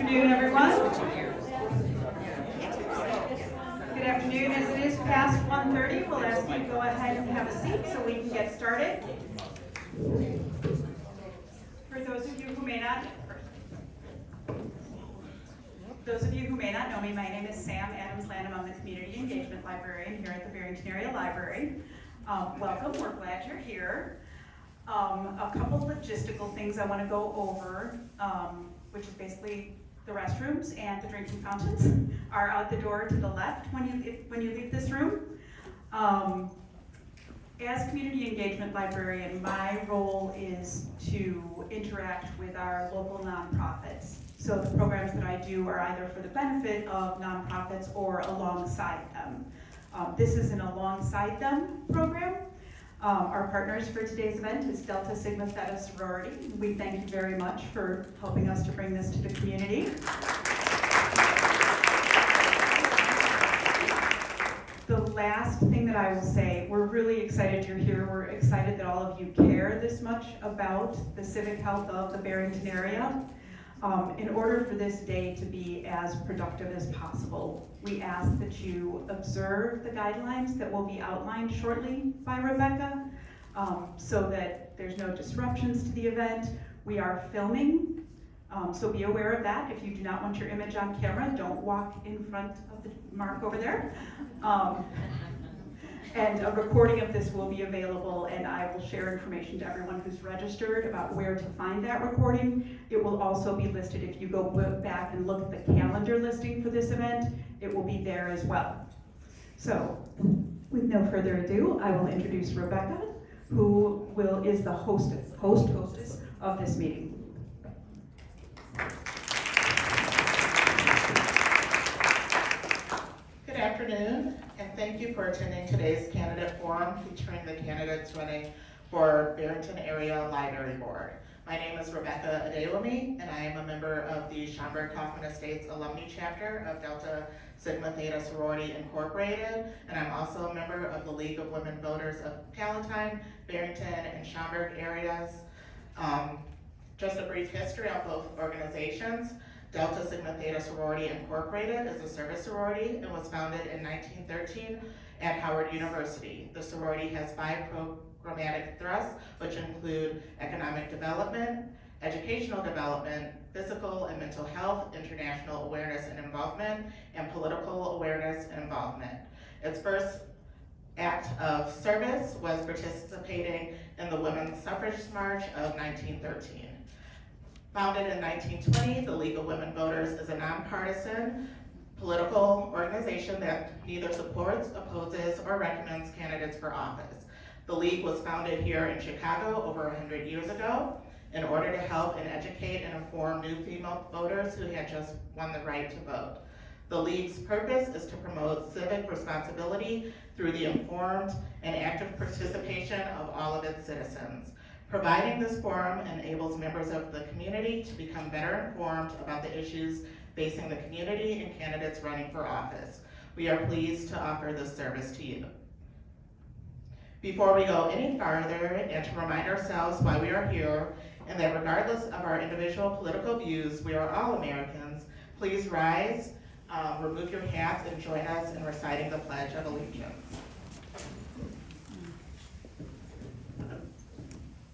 afternoon, everyone. Good afternoon. As it is past 1:30, we'll ask you to go ahead and have a seat so we can get started. For those of you who may not know me, my name is Sam Adams-Lanham. I'm the Community Engagement Librarian here at the Barrington Area Library. Welcome, we're glad you're here. A couple logistical things I want to go over, which is basically the restrooms and the drinking fountains are out the door to the left when you leave this room. As Community Engagement Librarian, my role is to interact with our local nonprofits. So the programs that I do are either for the benefit of nonprofits or alongside them. This is an alongside them program. Our partners for today's event is Delta Sigma Theta Sorority. We thank you very much for helping us to bring this to the community. The last thing that I will say, we're really excited you're here. We're excited that all of you care this much about the civic health of the Barrington area. In order for this day to be as productive as possible, we ask that you observe the guidelines that will be outlined shortly by Rebecca, so that there's no disruptions to the event. We are filming, so be aware of that. If you do not want your image on camera, don't walk in front of the mark over there. And a recording of this will be available, and I will share information to everyone who's registered about where to find that recording. It will also be listed if you go back and look at the calendar listing for this event. It will be there as well. So, with no further ado, I will introduce Rebecca, who is the hostess of this meeting. Good afternoon, and thank you for attending today's candidate forum featuring the candidates running for Barrington Area Library Board. My name is Rebecca Adelamy, and I am a member of the Schaumburg-Kaufman Estates Alumni Chapter of Delta Sigma Theta Sorority Incorporated, and I'm also a member of the League of Women Voters of Palatine, Barrington, and Schaumburg areas. Just a brief history of both organizations. Delta Sigma Theta Sorority Incorporated is a service sorority and was founded in 1913 at Howard University. The sorority has 5 programmatic thrusts, which include economic development, educational development, physical and mental health, international awareness and involvement, and political awareness and involvement. Its first act of service was participating in the Women's Suffrage March of 1913. Founded in 1920, the League of Women Voters is a nonpartisan political organization that neither supports, opposes, or recommends candidates for office. The League was founded here in Chicago over 100 years ago in order to help and educate and inform new female voters who had just won the right to vote. The League's purpose is to promote civic responsibility through the informed and active participation of all of its citizens. Providing this forum enables members of the community to become better informed about the issues facing the community and candidates running for office. We are pleased to offer this service to you. Before we go any farther, and to remind ourselves why we are here, and that regardless of our individual political views, we are all Americans, please rise, remove your hats, and join us in reciting the Pledge of Allegiance.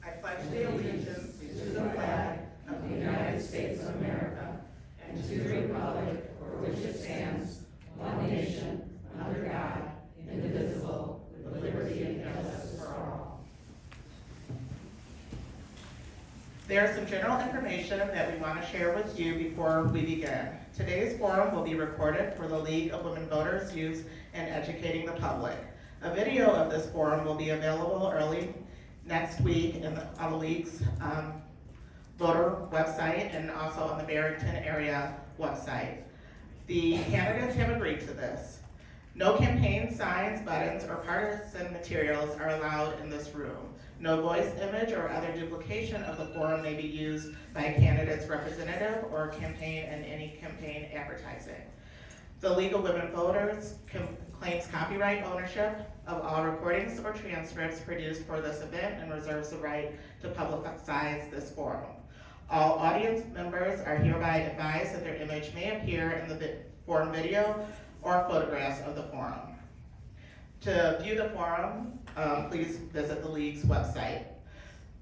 I pledge the allegiance to the flag of the United States of America and to the republic for which it stands, one nation, under God, indivisible, with liberty and justice for all. There is some general information that we want to share with you before we begin. Today's forum will be recorded for the League of Women Voters use in educating the public. A video of this forum will be available early next week on the League's voter website and also on the Barrington area website. The candidates have agreed to this. No campaign signs, buttons, or partisan materials are allowed in this room. No voice, image, or other duplication of the forum may be used by a candidate's representative or campaign in any campaign advertising. The League of Women Voters claims copyright ownership of all recordings or transcripts produced for this event and reserves the right to publicize this forum. All audience members are hereby advised that their image may appear in the forum video or photographs of the forum. To view the forum, please visit the League's website.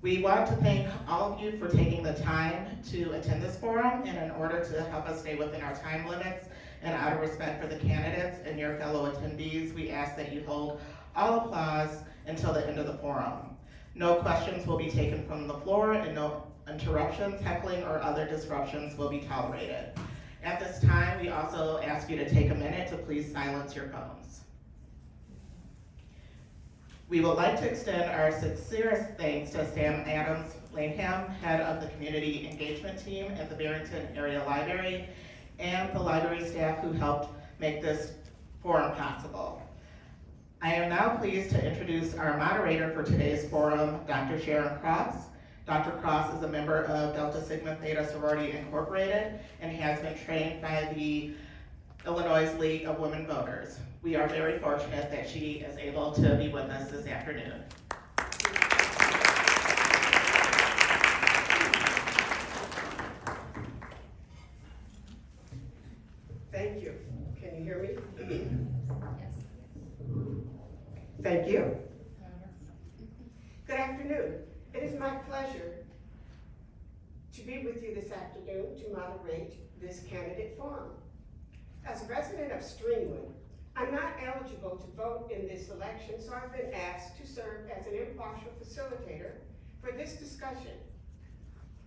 We want to thank all of you for taking the time to attend this forum, and in order to help us stay within our time limits and out of respect for the candidates and your fellow attendees, we ask that you hold all applause until the end of the forum. No questions will be taken from the floor, and no interruptions, heckling, or other disruptions will be tolerated. At this time, we also ask you to take a minute to please silence your phones. We would like to extend our sincerest thanks to Sam Adams Laneham, head of the Community Engagement Team at the Barrington Area Library, and the library staff who helped make this forum possible. I am now pleased to introduce our moderator for today's forum, Dr. Sharon Cross. Dr. Cross is a member of Delta Sigma Theta Sorority Incorporated and has been trained by the Illinois League of Women Voters. We are very fortunate that she is able to be with us this afternoon. Thank you. Can you hear me? Yes. Thank you. Good afternoon. It is my pleasure to be with you this afternoon to moderate this candidate forum. As a resident of Stringwood, I'm not eligible to vote in this election, so I've been asked to serve as an impartial facilitator for this discussion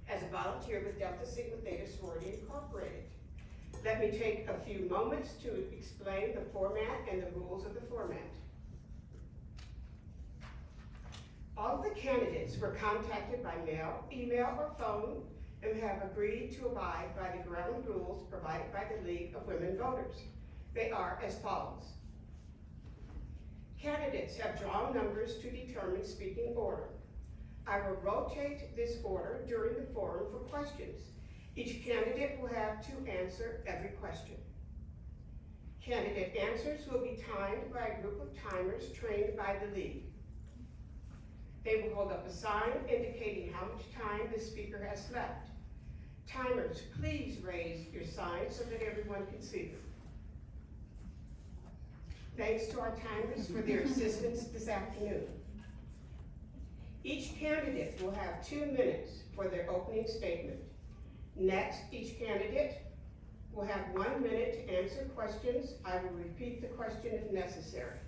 as a volunteer with Delta Sigma Theta Sorority Incorporated. Let me take a few moments to explain the format and the rules of the format. All of the candidates were contacted by mail, email, or phone and have agreed to abide by the ground rules provided by the League of Women Voters. They are as follows. Candidates have drawn numbers to determine speaking order. I will rotate this order during the forum for questions. Each candidate will have to answer every question. Candidate answers will be timed by a group of timers trained by the League. They will hold up a sign indicating how much time the speaker has left. Timers, please raise your sign so that everyone can see them. Thanks to our timers for their assistance this afternoon. Each candidate will have 2 minutes for their opening statement. Next, each candidate will have 1 minute to answer questions. I will repeat the question if necessary.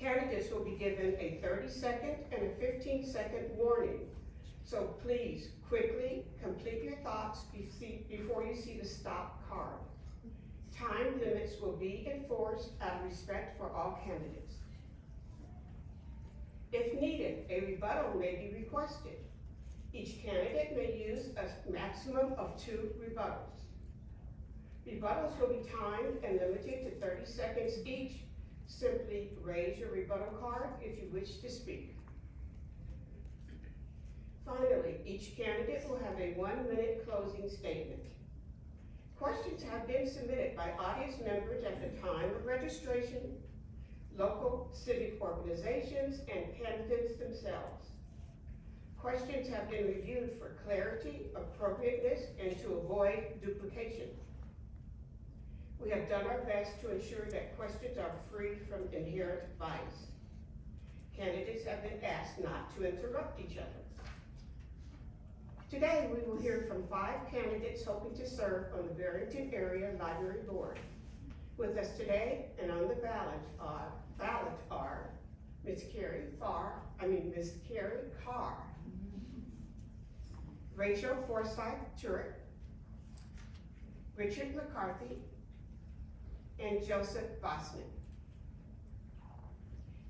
Candidates will be given a 30-second and a 15-second warning. So please, quickly complete your thoughts before you see the stop card. Time limits will be enforced out of respect for all candidates. If needed, a rebuttal may be requested. Each candidate may use a maximum of 2 rebuttals. Rebuttals will be timed and limited to 30 seconds each. Simply raise your rebuttal card if you wish to speak. Finally, each candidate will have a 1-minute closing statement. Questions have been submitted by audience members at the time of registration, local civic organizations, and candidates themselves. Questions have been reviewed for clarity, appropriateness, and to avoid duplication. We have done our best to ensure that questions are free from inherent bias. Candidates have been asked not to interrupt each other. Today, we will hear from 5 candidates hoping to serve on the Barrington Area Library Board. With us today and on the ballot are Ms. Carrie Carr, Rachel Forsyth Turek, Richard McCarthy, and Joseph Bosnick.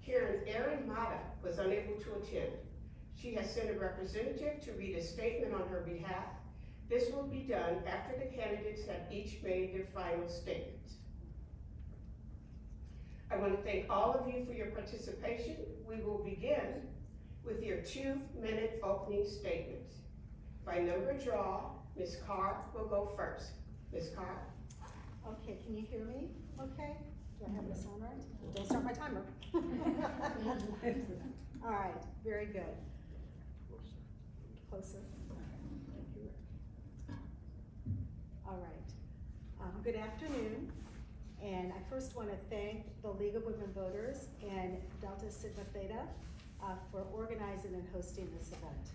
Erin Mata was unable to attend. She has sent a representative to read a statement on her behalf. This will be done after the candidates have each made their final statements. I want to thank all of you for your participation. We will begin with your 2-minute opening statements. By number draw, Ms. Carr will go first. Ms. Carr? Okay, can you hear me? Okay. Do I have this on right? Don't start my timer. All right, very good. Closer. Good afternoon, and I first want to thank the League of Women Voters and Delta Sigma Theta for organizing and hosting this event.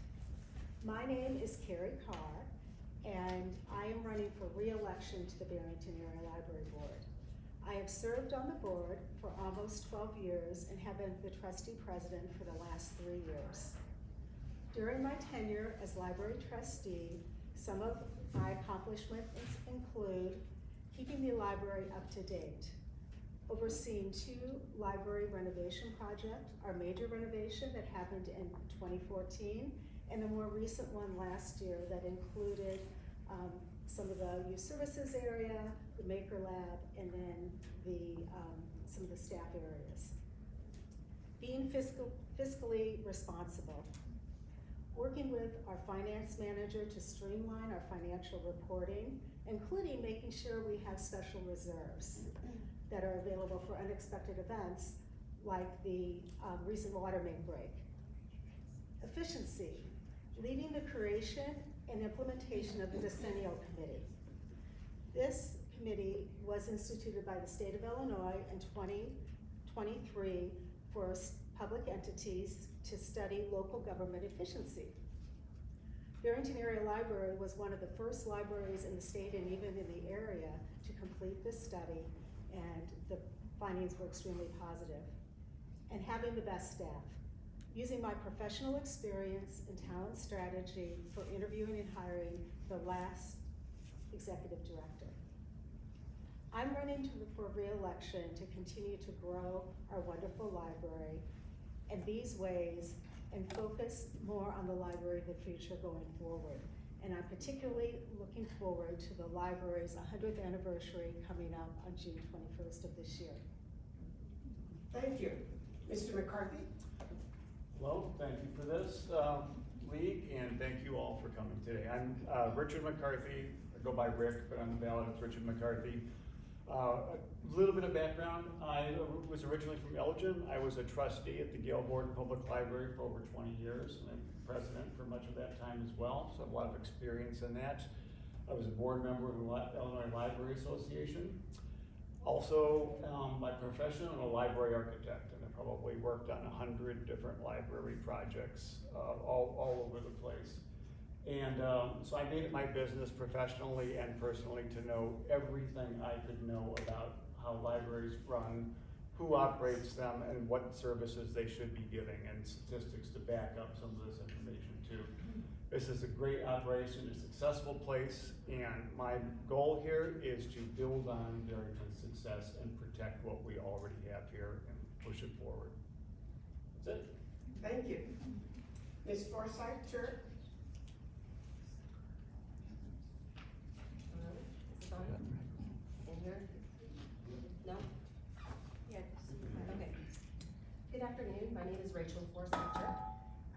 My name is Carrie Carr, and I am running for re-election to the Barrington Area Library Board. I have served on the board for almost 12 years and have been the trustee president for the last 3 years. During my tenure as library trustee, some of my accomplishments include keeping the library up to date, overseeing 2 library renovation projects, our major renovation that happened in 2014, and the more recent one last year that included some of the youth services area, the Maker Lab, and then some of the staff areas. Being fiscally responsible. Working with our finance manager to streamline our financial reporting, including making sure we have special reserves that are available for unexpected events like the recent water main break. Efficiency, leading the creation and implementation of the Decennial Committee. This committee was instituted by the state of Illinois in 2023 for public entities to study local government efficiency. Barrington Area Library was one of the first libraries in the state and even in the area to complete this study, and the findings were extremely positive. And having the best staff. Using my professional experience and talent strategy for interviewing and hiring the last executive director. I'm running for re-election to continue to grow our wonderful library in these ways and focus more on the library in the future going forward. And I'm particularly looking forward to the library's 100th anniversary coming up on June 21st of this year. Thank you. Mr. McCarthy? Hello, thank you for this league, and thank you all for coming today. I'm Richard McCarthy. I go by Rick, but on the ballot it's Richard McCarthy. A little bit of background. I was originally from Elgin. I was a trustee at the Gale Board Public Library for over 20 years, and I'm president for much of that time as well, so I have a lot of experience in that. I was a board member of the Illinois Library Association. Also, by profession, I'm a library architect, and I probably worked on 100 different library projects all over the place. And so I made it my business professionally and personally to know everything I could know about how libraries run, who operates them, and what services they should be giving, and statistics to back up some of this information too. This is a great operation, a successful place, and my goal here is to build on Barrington's success and protect what we already have here and push it forward. That's it. Thank you. Ms. Forsythe, Chair? Is it on? In here? No? Yeah. Okay. Good afternoon, my name is Rachel Forsythe,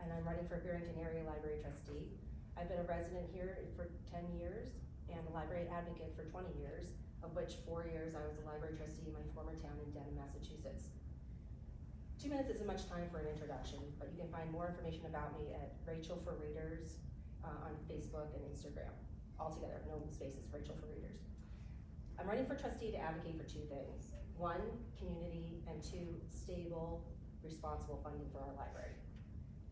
and I'm running for Barrington Area Library Trustee. I've been a resident here for 10 years and a library advocate for 20 years, of which 4 years I was a library trustee in my former town in Denham, Massachusetts. 2 minutes isn't much time for an introduction, but you can find more information about me at Rachel for Readers on Facebook and Instagram. All together, no spaces, Rachel for Readers. I'm running for trustee to advocate for 2 things. 1, community, and 2, stable, responsible funding for our library.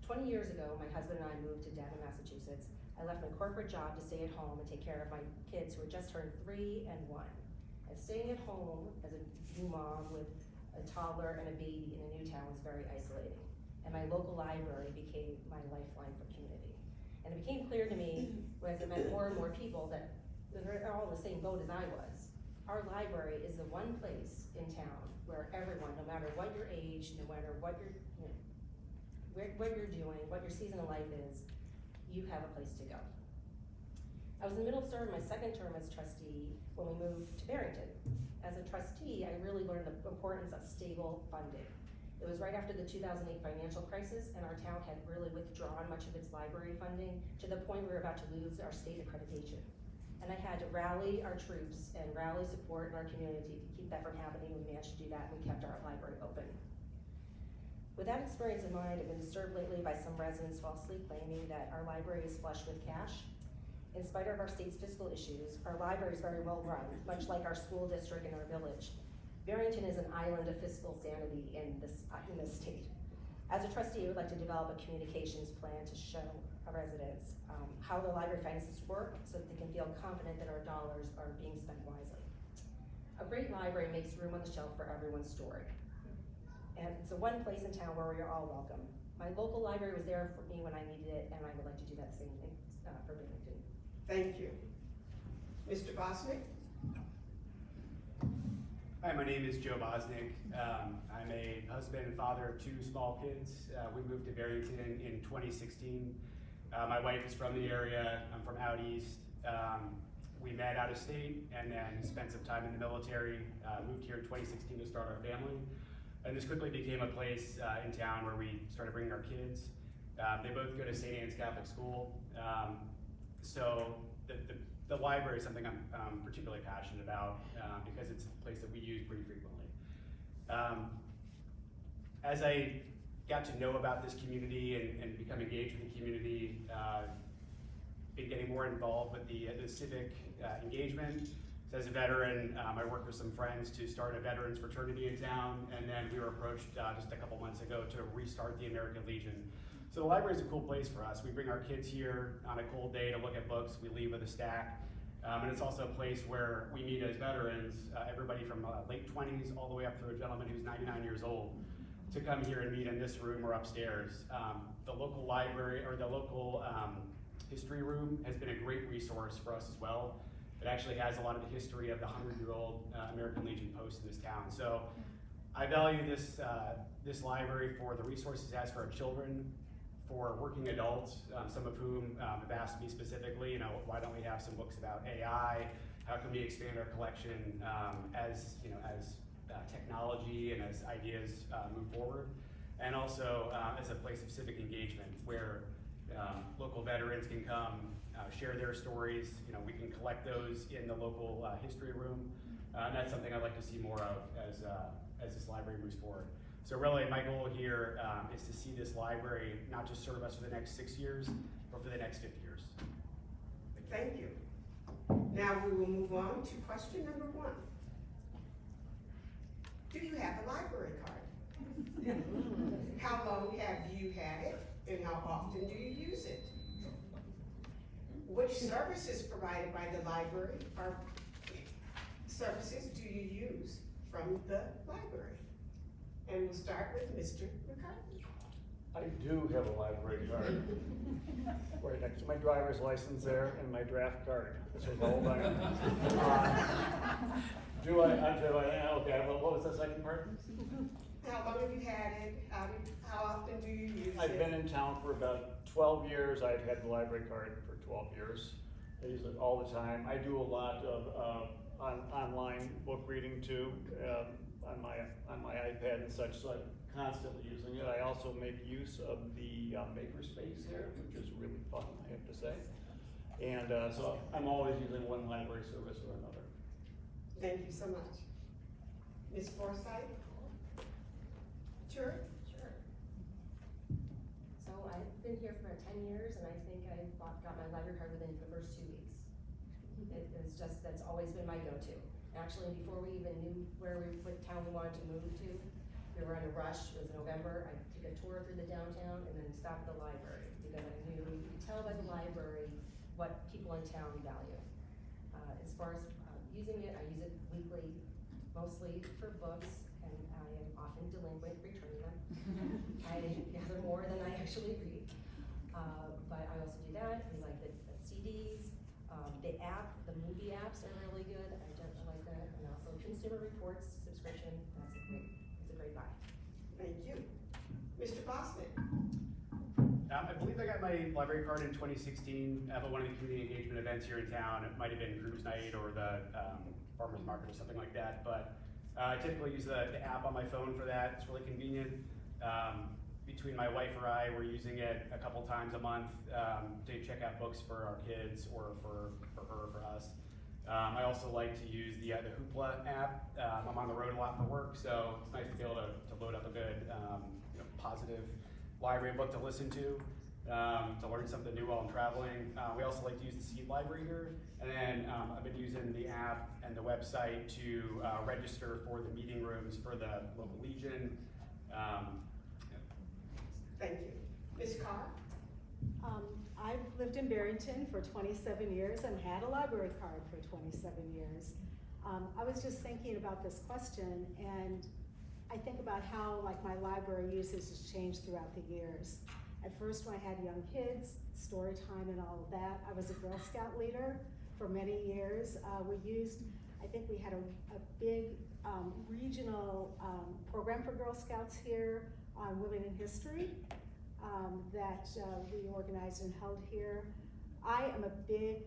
20 years ago, my husband and I moved to Denham, Massachusetts. I left my corporate job to stay at home and take care of my kids who had just turned 3 and 1. And staying at home as a new mom with a toddler and a baby in a new town was very isolating. And my local library became my lifeline for community. And it became clear to me as I met more and more people that they're all in the same boat as I was. Our library is the one place in town where everyone, no matter what your age, no matter what you're, what you're doing, what your season of life is, you have a place to go. I was in the middle of serving my 2nd term as trustee when we moved to Barrington. As a trustee, I really learned the importance of stable funding. It was right after the 2008 financial crisis, and our town had really withdrawn much of its library funding to the point we were about to lose our state accreditation. And I had to rally our troops and rally support in our community to keep that from happening. We managed to do that, and we kept our library open. With that experience in mind, I've been disturbed lately by some residents falsely claiming that our library is flush with cash. In spite of our state's fiscal issues, our library is very well run, much like our school district and our village. Barrington is an island of fiscal sanity in this state. As a trustee, I would like to develop a communications plan to show our residents how the library finances work so that they can feel confident that our dollars are being spent wisely. A great library makes room on the shelf for everyone's story. And it's the one place in town where we are all welcome. My local library was there for me when I needed it, and I would like to do that same thing for Barrington. Thank you. Mr. Bosnick? Hi, my name is Joe Bosnick. I'm a husband and father of 2 small kids. We moved to Barrington in 2016. My wife is from the area. I'm from out east. We met out of state and then spent some time in the military. Moved here in 2016 to start our family. And this quickly became a place in town where we started bringing our kids. They both go to St. Anne's Catholic School. So the library is something I'm particularly passionate about because it's a place that we use pretty frequently. As I got to know about this community and become engaged with the community, been getting more involved with the civic engagement. So as a veteran, I worked with some friends to start a veterans fraternity in town, and then we were approached just a couple months ago to restart the American Legion. So the library is a cool place for us. We bring our kids here on a cold day to look at books. We leave with a stack. And it's also a place where we meet as veterans, everybody from late 20s all the way up to a gentleman who's 99 years old, to come here and meet in this room or upstairs. The local library, or the local history room, has been a great resource for us as well. It actually has a lot of the history of the 100-year-old American Legion post in this town. So I value this library for the resources it has for our children, for working adults, some of whom have asked me specifically, why don't we have some books about AI? How can we expand our collection as technology and as ideas move forward? And also as a place of civic engagement where local veterans can come, share their stories. We can collect those in the local history room. And that's something I'd like to see more of as this library moves forward. So really, my goal here is to see this library not just serve us for the next 6 years, but for the next 50 years. Thank you. Now we will move on to question number 1. Do you have a library card? How long have you had it, and how often do you use it? Which services provided by the library or services do you use from the library? And we'll start with Mr. McCarthy. I do have a library card. Right next to my driver's license there and my draft card. So hold on. Okay, well, what was the second part? How long have you had it? How often do you use it? I've been in town for about 12 years. I've had the library card for 12 years. I use it all the time. I do a lot of online book reading too, on my iPad and such, so I'm constantly using it. I also make use of the makerspace here, which is really fun, I have to say. And so I'm always using one library service or another. Thank you so much. Ms. Forsythe? Sure. Sure. So I've been here for 10 years, and I think I got my library card within the first 2 weeks. That's always been my go-to. Actually, before we even knew what town we wanted to move to, we were in a rush. It was November. I took a tour through the downtown and then stopped at the library because I knew you could tell by the library what people in town value. As far as using it, I use it weekly, mostly for books, and I am often delinquent returning them. I gather more than I actually read, but I also do that. I like the CDs, the app, the movie apps are really good. I like that, and also Consumer Reports subscription. It's a great buy. Thank you. Mr. Bosnick? I believe I got my library card in 2016 at one of the community engagement events here in town. It might have been Cruise Night or the Farmers Market or something like that, but I typically use the app on my phone for that. It's really convenient. Between my wife or I, we're using it a couple times a month to check out books for our kids or for her, for us. I also like to use the Hoopla app. I'm on the road a lot for work, so it's nice to be able to load up a good, positive library book to listen to. to learn something new while I'm traveling. We also like to use the seed library here. And then I've been using the app and the website to register for the meeting rooms for the local Legion. Thank you. Ms. Carr? I've lived in Barrington for 27 years and had a library card for 27 years. I was just thinking about this question, and I think about how like my library usage has changed throughout the years. At first, when I had young kids, story time and all of that, I was a Girl Scout leader for many years. I think we had a big regional program for Girl Scouts here on women in history that we organized and held here. I am a big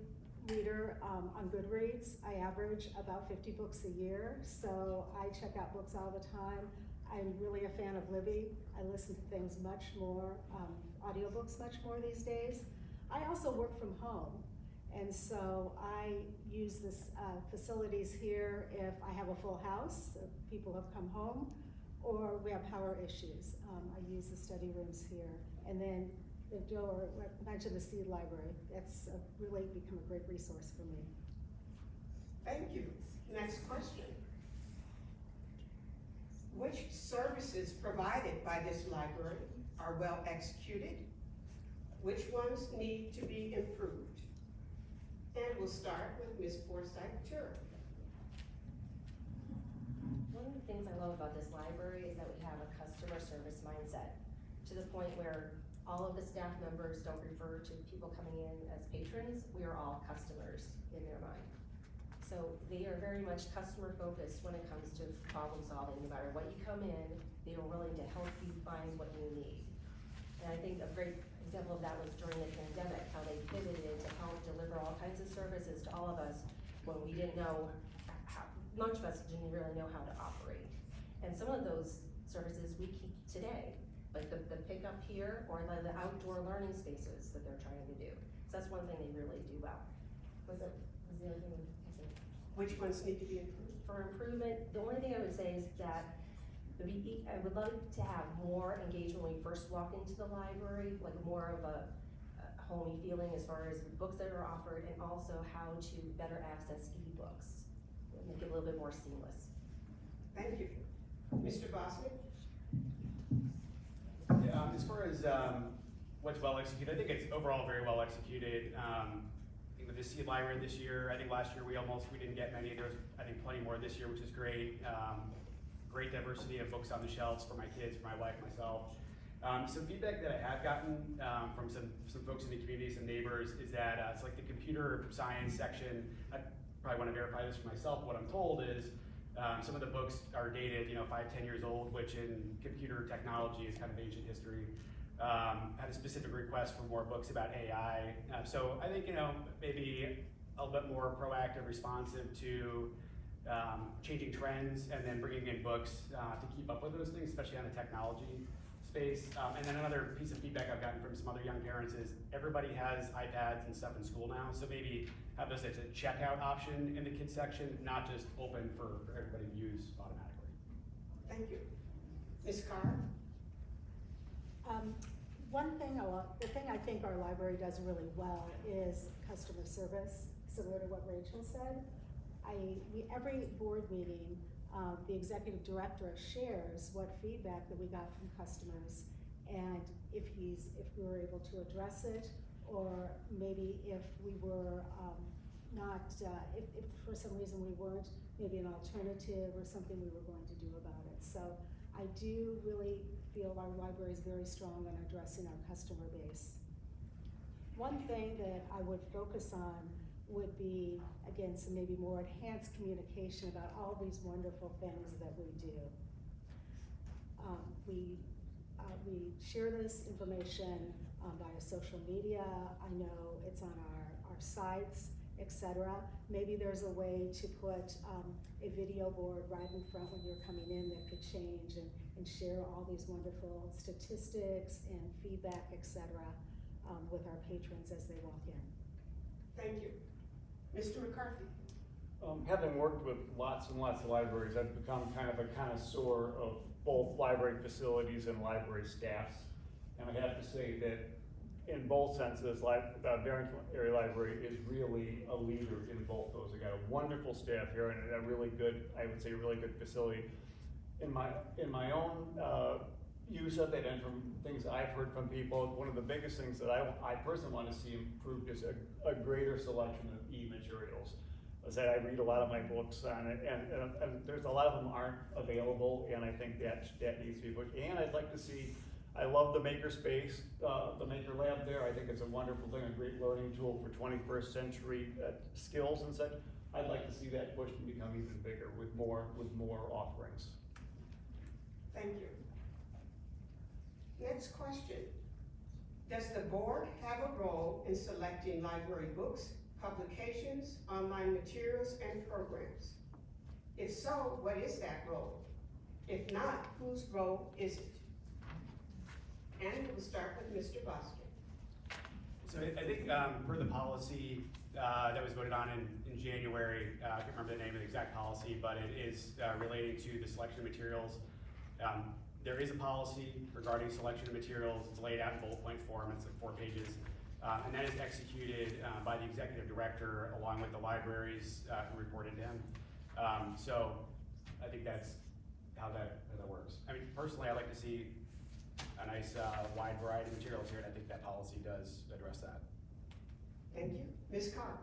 reader on Goodreads. I average about 50 books a year, so I check out books all the time. I'm really a fan of Libby. I listen to things much more, audiobooks much more these days. I also work from home, and so I use this facilities here if I have a full house, if people have come home, or we have power issues. I use the study rooms here. And then Joe mentioned the seed library. That's really become a great resource for me. Thank you. Next question. Which services provided by this library are well executed? Which ones need to be improved? And we'll start with Ms. Forsythe-Turner. One of the things I love about this library is that we have a customer service mindset, to the point where all of the staff members don't refer to people coming in as patrons. We are all customers in their mind. So they are very much customer focused when it comes to problem solving. No matter what you come in, they are willing to help you find what you need. And I think a great example of that was during the pandemic, how they pivoted to help deliver all kinds of services to all of us when we didn't know how, much of us didn't really know how to operate. And some of those services we keep today, like the pickup here, or like the outdoor learning spaces that they're trying to do. So that's one thing they really do well. Was the other thing? Which ones need to be improved? For improvement, the only thing I would say is that I would love to have more engagement when we first walk into the library, like more of a homey feeling as far as books that are offered, and also how to better access ebooks, make it a little bit more seamless. Thank you. Mr. Bosnick? Yeah, as far as what's well executed, I think it's overall very well executed. With the seed library this year, I think last year we didn't get many. There's I think plenty more this year, which is great. Great diversity of books on the shelves for my kids, for my wife, myself. Some feedback that I have gotten from some folks in the community, some neighbors, is that it's like the computer science section. I probably want to verify this for myself. What I'm told is some of the books are dated, 5-10 years old, which in computer technology is kind of ancient history. Had a specific request for more books about AI. So I think, maybe a little bit more proactive, responsive to changing trends, and then bringing in books to keep up with those things, especially on the technology space. And then another piece of feedback I've gotten from some other young parents is everybody has iPads and stuff in school now, so maybe have this as a checkout option in the kids section, not just open for everybody to use automatically. Thank you. Ms. Carr? The thing I think our library does really well is customer service, similar to what Rachel said. Every board meeting, the executive director shares what feedback that we got from customers, and if we were able to address it, or maybe if we were if for some reason we weren't, maybe an alternative or something we were going to do about it. So I do really feel our library is very strong on addressing our customer base. One thing that I would focus on would be, again, some maybe more enhanced communication about all these wonderful things that we do. We share this information via social media. I know it's on our sites, etc. Maybe there's a way to put a video board right in front when you're coming in that could change and share all these wonderful statistics and feedback, etc. With our patrons as they walk in. Thank you. Mr. McCarthy? Having worked with lots and lots of libraries, I've become kind of a connoisseur of both library facilities and library staffs. And I have to say that in both senses, Barrington Area Library is really a leader in both those. They got a wonderful staff here and a really good, I would say, really good facility. In my own use of it and from things I've heard from people, one of the biggest things that I personally want to see improved is a greater selection of e-materials. As I said, I read a lot of my books on it, and there's a lot of them aren't available, and I think that needs to be put. And I'd like to see, I love the maker space, the maker lab there. I think it's a wonderful thing, a great learning tool for 21st century skills and such. I'd like to see that pushed and become even bigger with more offerings. Thank you. Next question. Does the board have a role in selecting library books, publications, online materials, and programs? If so, what is that role? If not, whose role is it? And we'll start with Mr. Boston. So I think per the policy that was voted on in January, I can't remember the name of the exact policy, but it is relating to the selection of materials. There is a policy regarding selection of materials. It's laid out in bullet point form. It's like 4 pages. And that is executed by the executive director along with the libraries who reported to him. So I think that's how that works. I mean, personally, I like to see a nice wide variety of materials here, and I think that policy does address that. Thank you. Ms. Carr.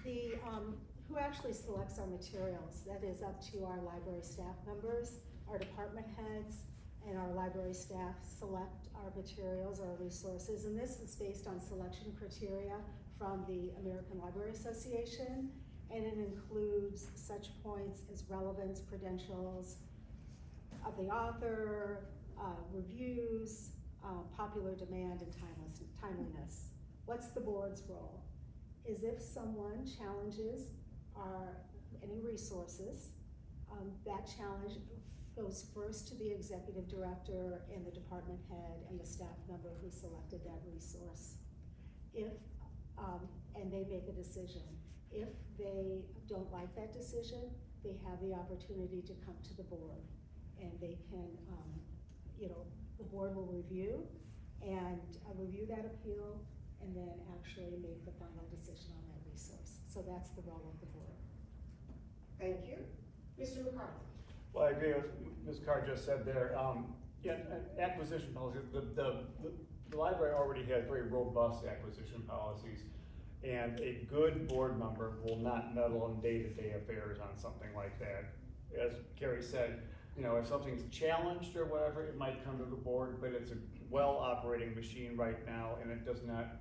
Who actually selects our materials? That is up to our library staff members, our department heads, and our library staff select our materials, our resources, and this is based on selection criteria from the American Library Association, and it includes such points as relevance, credentials of the author, reviews, popular demand, and timeliness. What's the board's role? Is if someone challenges any resources, that challenge goes first to the executive director and the department head and the staff member who selected that resource. And they make a decision. If they don't like that decision, they have the opportunity to come to the board, and they can, the board will review that appeal, and then actually make the final decision on that resource. So that's the role of the board. Thank you. Mr. McCarthy. Well, I agree with Ms. Carr just said there. Acquisition policies, the library already has very robust acquisition policies, and a good board member will not meddle in day-to-day affairs on something like that. As Carrie said, if something's challenged or whatever, it might come to the board, but it's a well-operating machine right now, and it does not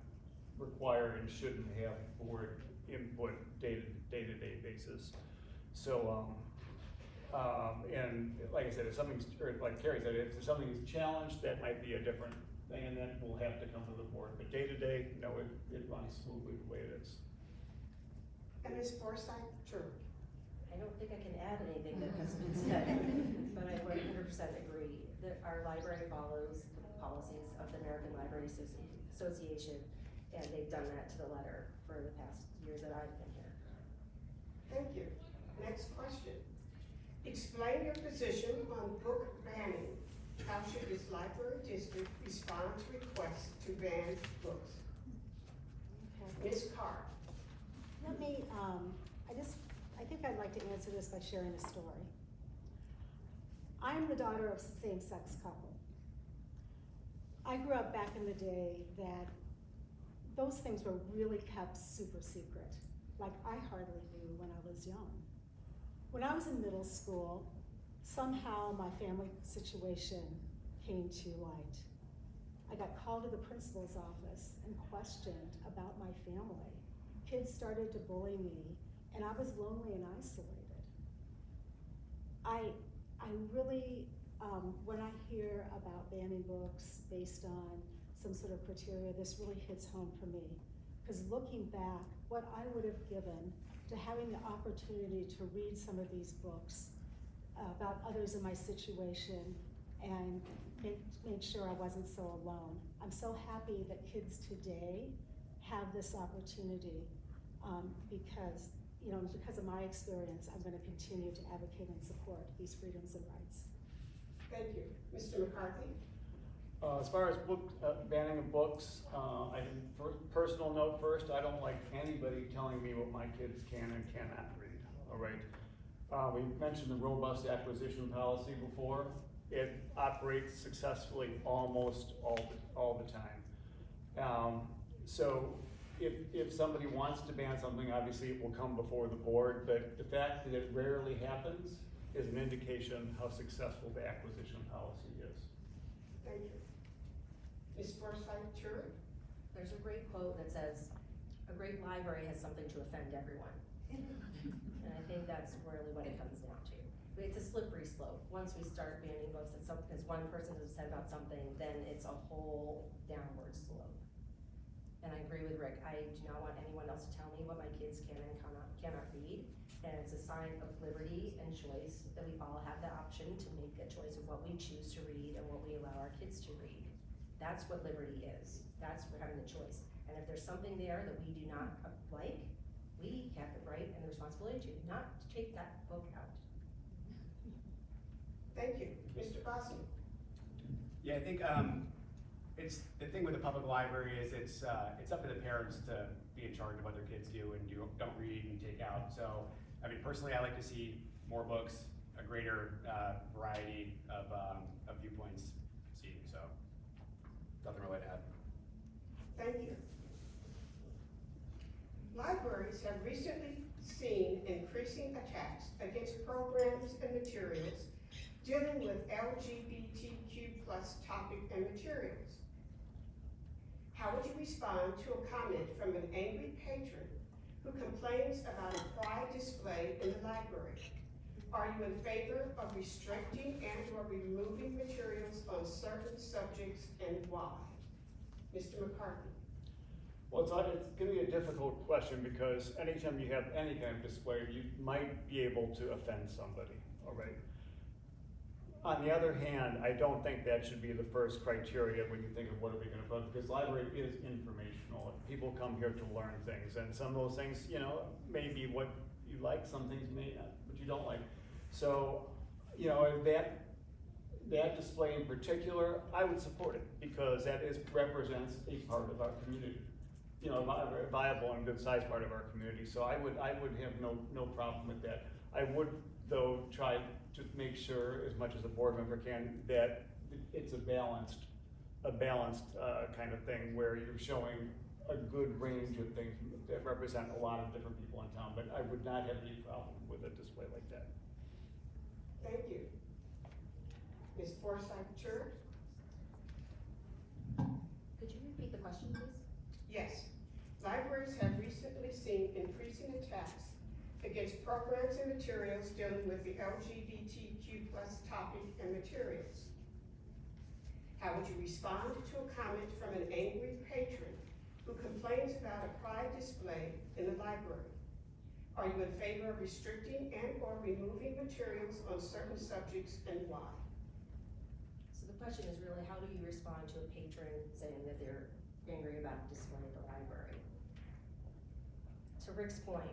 require and shouldn't have board input day-to-day basis. So, and like I said, if something's, or like Carrie said, if something's challenged, that might be a different thing, and then we'll have to come to the board. But day-to-day, no, it runs smoothly the way it is. And Ms. Forsythe? Sure. I don't think I can add anything that has been said, but I 100% agree that our library follows the policies of the American Library Association, and they've done that to the letter for the past years that I've been here. Thank you. Next question. Explain your position on book banning. How should this library district respond to requests to ban books? Okay. Ms. Carr. Let me, I think I'd like to answer this by sharing a story. I am the daughter of a same-sex couple. I grew up back in the day that those things were really kept super secret. Like, I hardly knew when I was young. When I was in middle school, somehow my family situation came to light. I got called to the principal's office and questioned about my family. Kids started to bully me, and I was lonely and isolated. I really, when I hear about banning books based on some sort of criteria, this really hits home for me. Because looking back, what I would have given to having the opportunity to read some of these books about others in my situation and make sure I wasn't so alone. I'm so happy that kids today have this opportunity because of my experience, I'm going to continue to advocate and support these freedoms and rights. Thank you. Mr. McCarthy. As far as banning of books, personal note first, I don't like anybody telling me what my kids can and cannot read, all right? We mentioned the robust acquisition policy before. It operates successfully almost all the time. So if somebody wants to ban something, obviously it will come before the board, but the fact that it rarely happens is an indication how successful the acquisition policy is. Thank you. Ms. Forsythe Church? There's a great quote that says, "A great library has something to offend everyone." And I think that's really what it comes down to. It's a slippery slope. Once we start banning books, because one person is upset about something, then it's a whole downward slope. And I agree with Rick. I do not want anyone else to tell me what my kids can and cannot read. And it's a sign of liberty and choice that we all have the option to make a choice of what we choose to read and what we allow our kids to read. That's what liberty is. That's we're having the choice. And if there's something there that we do not like, we have the right and the responsibility to not take that book out. Thank you. Mr. Boston? Yeah, I think it's the thing with the public library is it's up to the parents to be in charge of what their kids do and don't read and take out. So, I mean, personally, I like to see more books, a greater variety of viewpoints seen. So, nothing really to add. Thank you. Libraries have recently seen increasing attacks against programs and materials dealing with LGBTQ+ topic and materials. How would you respond to a comment from an angry patron who complains about a pride display in the library? Are you in favor of restricting and/or removing materials on certain subjects and why? Mr. McCarthy? Well, it's going to be a difficult question because anytime you have any kind of display, you might be able to offend somebody, all right? On the other hand, I don't think that should be the first criteria when you think of what are we going to put, because library is informational. People come here to learn things, and some of those things, you know, may be what you like, some things may not, what you don't like. So, you know, that display in particular, I would support it because that represents a part of our community. You know, a viable and good sized part of our community. So I would have no problem with that. I would, though, try to make sure, as much as a board member can, that it's a balanced kind of thing where you're showing a good range of things that represent a lot of different people in town. But I would not have any problem with a display like that. Thank you. Ms. Forsythe Church? Could you repeat the question, please? Yes. Libraries have recently seen increasing attacks against programs and materials dealing with the LGBTQ+ topic and materials. How would you respond to a comment from an angry patron who complains about a pride display in the library? Are you in favor of restricting and/or removing materials on certain subjects and why? So the question is really, how do you respond to a patron saying that they're angry about a display at the library? To Rick's point,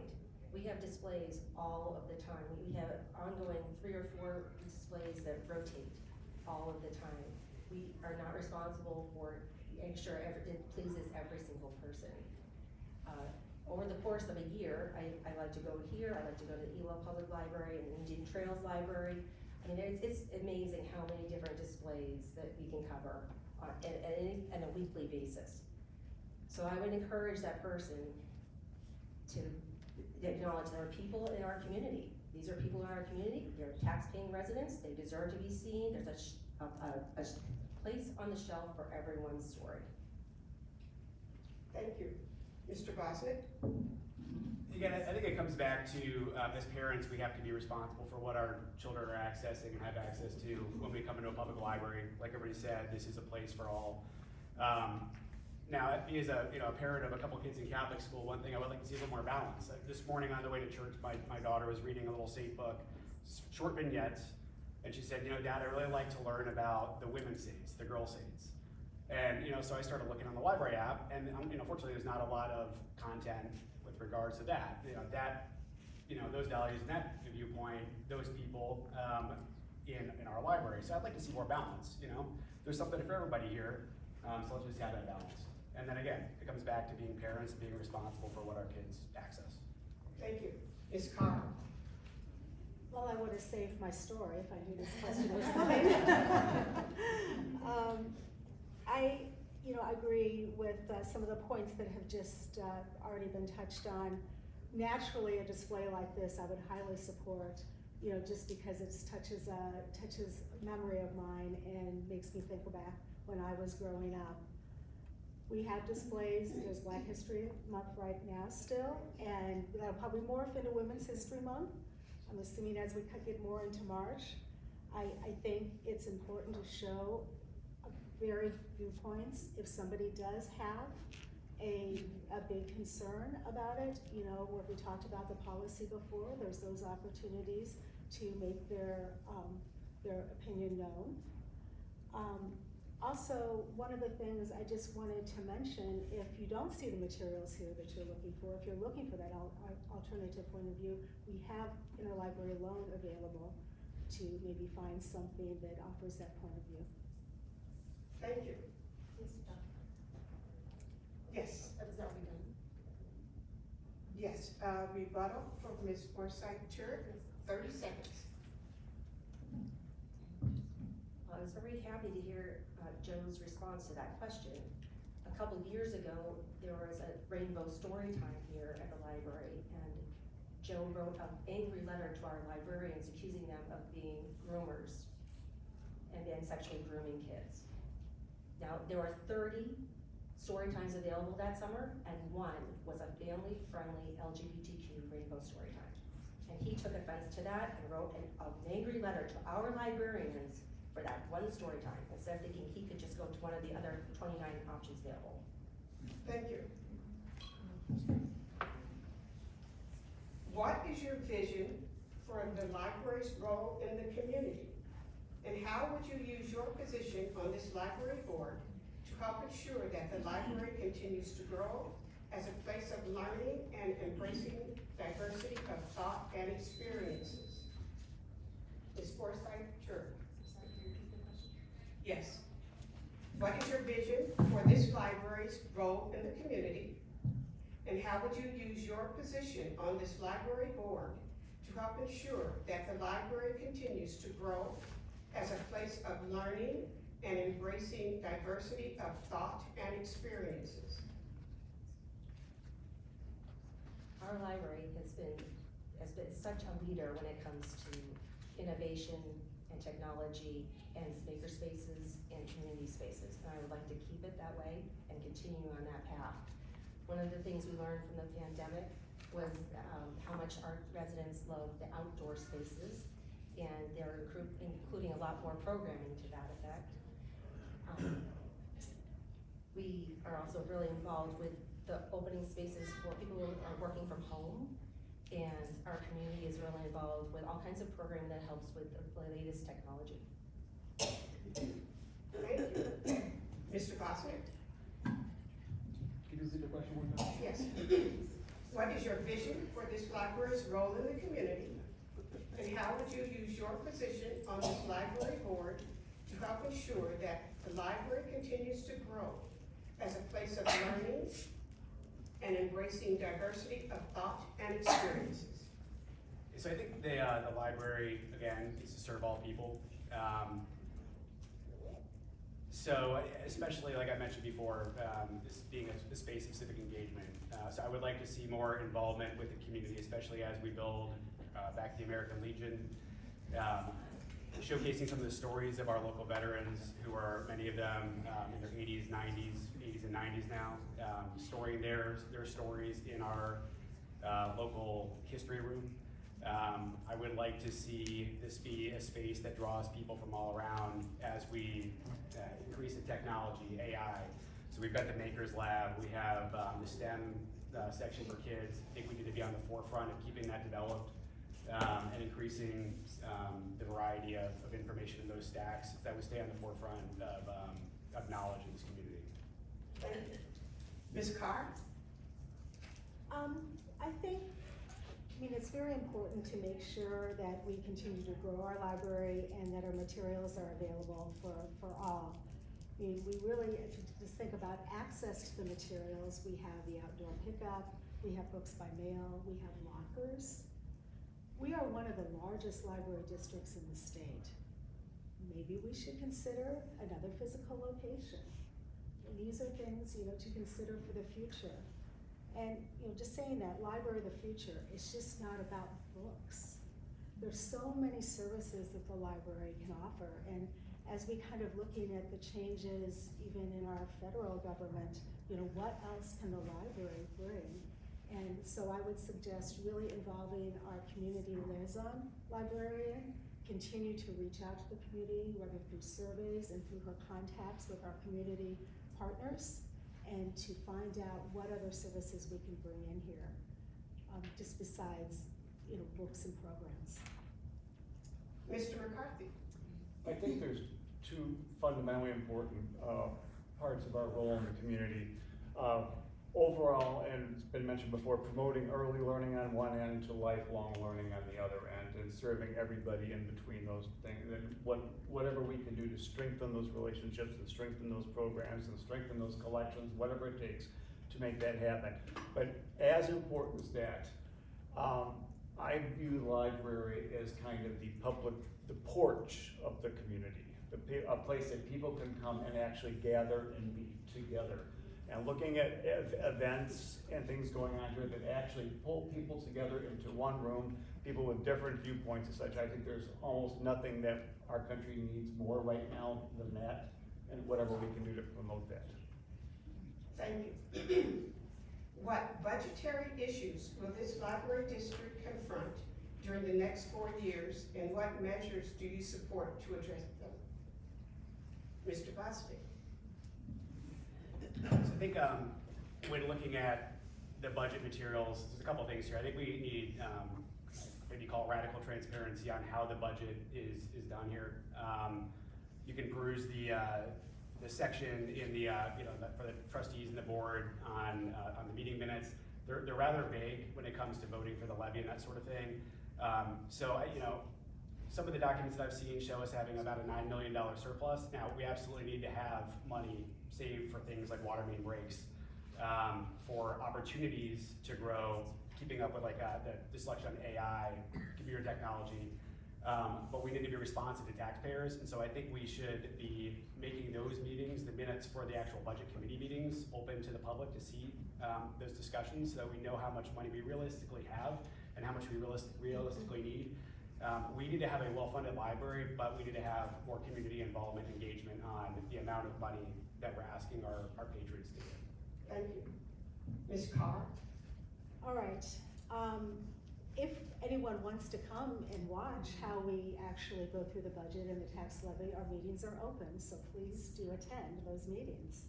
we have displays all of the time. We have ongoing 3 or 4 displays that rotate all of the time. We are not responsible for making sure it pleases every single person. Over the course of a year, I like to go here, I like to go to the Elo Public Library and Indian Trails Library. I mean, it's amazing how many different displays that we can cover on a weekly basis. So I would encourage that person to acknowledge there are people in our community. These are people in our community, they're tax-paying residents, they deserve to be seen. There's a place on the shelf for everyone's story. Thank you. Mr. Bosnick? Again, I think it comes back to, as parents, we have to be responsible for what our children are accessing and have access to when we come into a public library. Like everybody said, this is a place for all. Now, me as a parent of a couple kids in Catholic school, one thing I would like to see a little more balance. Like this morning on the way to church, my daughter was reading a little saint book, short vignettes, and she said, Dad, I really like to learn about the women's saints, the girl saints. And so I started looking on the library app, and fortunately there's not a lot of content with regards to that. Those values and that viewpoint, those people, in our library. So I'd like to see more balance, you know? There's something for everybody here, so let's just have that balance. And then again, it comes back to being parents and being responsible for what our kids access. Thank you. Ms. Carr? Well, I would have saved my story if I knew this question was coming. I agree with some of the points that have just already been touched on. Naturally, a display like this, I would highly support, just because it touches a memory of mine and makes me think back when I was growing up. We have displays, there's Black History Month right now still, and that'll probably morph into Women's History Month. I'm assuming as we get more into March. I think it's important to show varied viewpoints. If somebody does have a big concern about it, what we talked about the policy before, there's those opportunities to make their opinion known. Also, one of the things I just wanted to mention, if you don't see the materials here that you're looking for, if you're looking for that alternative point of view, we have interlibrary loan available to maybe find something that offers that point of view. Thank you. Yes. Yes, rebuttal from Ms. Forsythe Church, 30 seconds. I was very happy to hear Joe's response to that question. A couple of years ago, there was a rainbow story time here at the library, and Joe wrote an angry letter to our librarians accusing them of being groomers and sexually grooming kids. Now, there were 30 story times available that summer, and one was a family-friendly LGBTQ rainbow story time. And he took offense to that and wrote an angry letter to our librarians for that one story time, instead of thinking he could just go to one of the other 29 options available. Thank you. What is your vision for the library's role in the community? And how would you use your position on this library board to help ensure that the library continues to grow as a place of learning and embracing diversity of thought and experiences? Ms. Forsythe Church. Yes. What is your vision for this library's role in the community? And how would you use your position on this library board to help ensure that the library continues to grow as a place of learning and embracing diversity of thought and experiences? Our library has been such a leader when it comes to innovation and technology and maker spaces and community spaces, and I would like to keep it that way and continue on that path. One of the things we learned from the pandemic was how much our residents love the outdoor spaces, and they're including a lot more programming to that effect. We are also really involved with the opening spaces for people who are working from home, and our community is really involved with all kinds of programming that helps with the latest technology. Thank you. Mr. Bosnick? Can you repeat the question one time? Yes. What is your vision for this library's role in the community? And how would you use your position on this library board to help ensure that the library continues to grow as a place of learning and embracing diversity of thought and experiences? So I think the library, again, is to serve all people. So especially, like I mentioned before, this being a space of civic engagement. So I would like to see more involvement with the community, especially as we build back the American Legion. Showcasing some of the stories of our local veterans, who are many of them in their 80s and 90s now, storing their stories in our local history room. I would like to see this be a space that draws people from all around as we increase the technology, AI. So we've got the Makers Lab, we have the STEM section for kids. I think we need to be on the forefront of keeping that developed and increasing the variety of information in those stacks, that we stay on the forefront of knowledge in this community. Thank you. Ms. Carr? I think I mean, it's very important to make sure that we continue to grow our library and that our materials are available for all. I mean, we really, if you just think about access to the materials, we have the outdoor pickup, we have books by mail, we have lockers. We are one of the largest library districts in the state. Maybe we should consider another physical location. And these are things, to consider for the future. And, just saying that, library of the future, it's just not about books. There's so many services that the library can offer. And as we kind of looking at the changes, even in our federal government, what else can the library bring? And so I would suggest really involving our community liaison librarian, continue to reach out to the community, whether through surveys and through her contacts with our community partners, and to find out what other services we can bring in here, just besides, books and programs. Mr. McCarthy? I think there's two fundamentally important parts of our role in the community. Overall, and it's been mentioned before, promoting early learning on one end to lifelong learning on the other end, and serving everybody in between those things, and whatever we can do to strengthen those relationships and strengthen those programs and strengthen those collections, whatever it takes to make that happen. But as important as that, I view the library as kind of the porch of the community, a place that people can come and actually gather and be together. And looking at events and things going on here that actually pull people together into one room, people with different viewpoints and such. I think there's almost nothing that our country needs more right now than that, and whatever we can do to promote that. Thank you. What budgetary issues will this library district confront during the next 4 years, and what measures do you support to address them? Mr. Bostic. So I think when looking at the budget materials, there's a couple of things here. I think we need maybe call radical transparency on how the budget is done here. You can peruse the section in the for the trustees and the board on the meeting minutes. They're rather vague when it comes to voting for the levy and that sort of thing. So some of the documents that I've seen show us having about a $9 million surplus. Now, we absolutely need to have money saved for things like water main breaks, for opportunities to grow, keeping up with the selection on AI, computer technology. But we need to be responsive to taxpayers, and so I think we should be making those meetings, the minutes for the actual budget committee meetings, open to the public to see those discussions, so that we know how much money we realistically have and how much we realistically need. We need to have a well-funded library, but we need to have more community involvement, engagement on the amount of money that we're asking our patrons to give. Thank you. Ms. Carr? All right. If anyone wants to come and watch how we actually go through the budget and the tax levy, our meetings are open, so please do attend those meetings.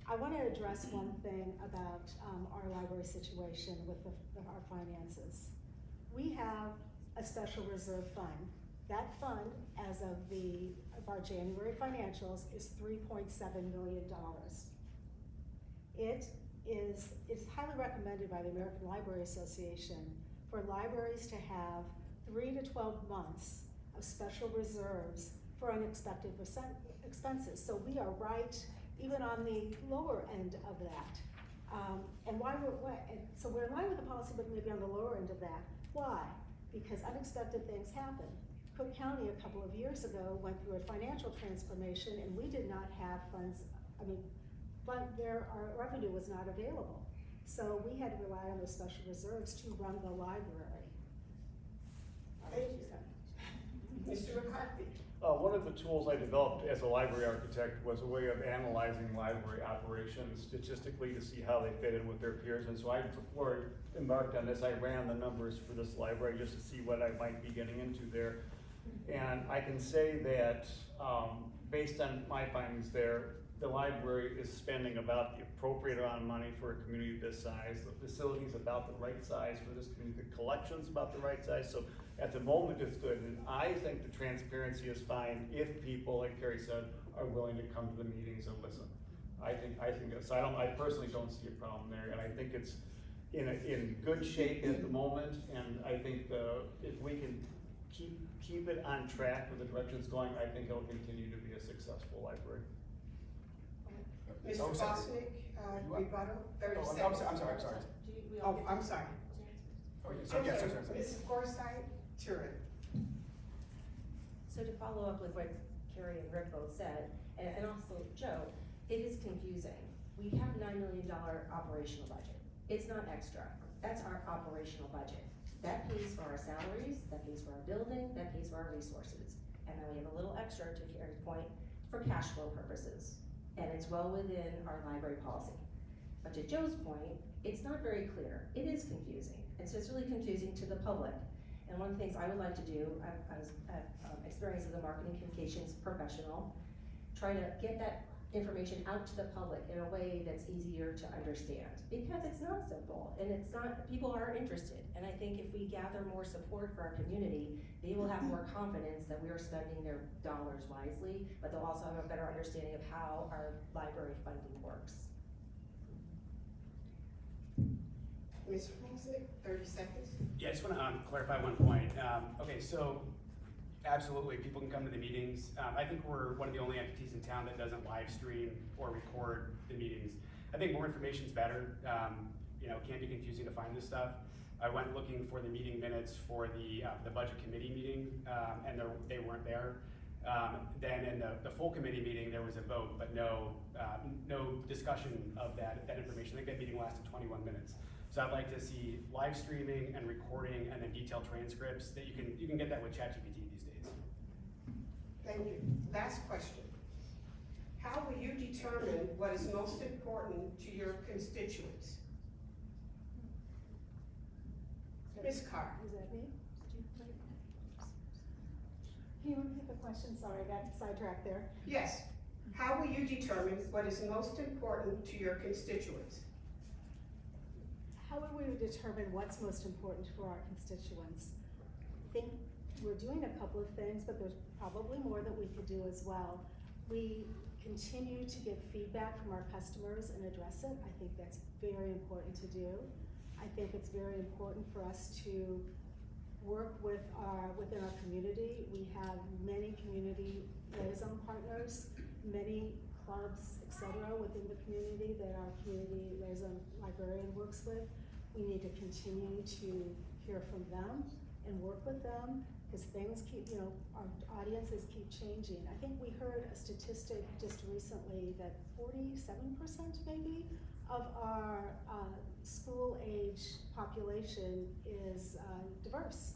I want to address one thing about our library situation with our finances. We have a special reserve fund. That fund, as of our January financials, is $3.7 million. It's highly recommended by the American Library Association for libraries to have 3 to 12 months of special reserves for unexpected expenses. So we are right even on the lower end of that. So we're in line with the policy, but maybe on the lower end of that. Why? Because unexpected things happen. Cook County a couple of years ago went through a financial transformation, and we did not have funds. Our revenue was not available. So we had to rely on those special reserves to run the library. Thank you. Mr. McCarthy? One of the tools I developed as a library architect was a way of analyzing library operations statistically to see how they fit in with their peers. And so before I embarked on this, I ran the numbers for this library just to see what I might be getting into there. And I can say that based on my findings there, the library is spending about the appropriate amount of money for a community this size. The facility's about the right size for this community. The collection's about the right size. So at the moment, it's good. And I think the transparency is fine if people, like Carrie said, are willing to come to the meetings and listen. I think so. I personally don't see a problem there, and I think it's in good shape at the moment, and I think if we can keep it on track with the direction it's going, I think it'll continue to be a successful library. Mr. Oh, sorry. Bosnick, You are- rebuttal, 30 Oh, seconds. I'm sorry. Do we all Oh, get I'm to- sorry. Oh, yeah, sorry. Mrs. Forsythe, Turin. So to follow up with what Carrie and Rick both said, and also Joe, it is confusing. We have $9 million operational budget. It's not extra. That's our operational budget. That pays for our salaries, that pays for our building, that pays for our resources. And then we have a little extra, to Carrie's point, for cash flow purposes. And it's well within our library policy. But to Joe's point, it's not very clear. It is confusing. And so it's really confusing to the public. And one of the things I would like to do, I was experience as a marketing communications professional, try to get that information out to the public in a way that's easier to understand. Because it's not simple, and it's not, people are interested. And I think if we gather more support for our community, they will have more confidence that we are spending their dollars wisely, but they'll also have a better understanding of how our library funding works. Mr. Bosnick, 30 seconds. Yeah, I just want to clarify one point. Okay, so absolutely, people can come to the meetings. I think we're one of the only entities in town that doesn't live stream or record the meetings. I think more information is better. You know, it can be confusing to find this stuff. I went looking for the meeting minutes for the budget committee meeting, and they weren't there. Then in the full committee meeting, there was a vote, but no discussion of that information. I think that meeting lasted 21 minutes. So I'd like to see live streaming and recording and then detailed transcripts that you can get that with ChatGPT these days. Thank you. Last question. How will you determine what is most important to your constituents? Ms. Carr. Is that me? Can you repeat the question? Sorry, I got sidetracked there. Yes. How will you determine what is most important to your constituents? How would we determine what's most important for our constituents? I think we're doing a couple of things, but there's probably more that we could do as well. We continue to get feedback from our customers and address it. I think that's very important to do. I think it's very important for us to work within our community. We have many community liaison partners, many clubs, etc., within the community that our community liaison librarian works with. We need to continue to hear from them and work with them, because things keep, our audiences keep changing. I think we heard a statistic just recently that 47% maybe of our school age population is diverse.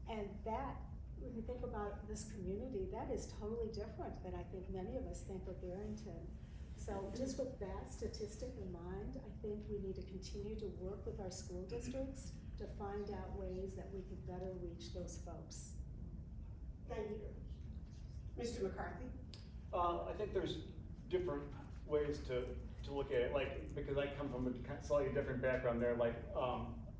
And that, when you think about this community, that is totally different than I think many of us think of Barrington. So just with that statistic in mind, I think we need to continue to work with our school districts to find out ways that we could better reach those folks. Thank you. Mr. McCarthy? I think there's different ways to look at it, like, because I come from a slightly different background there, like,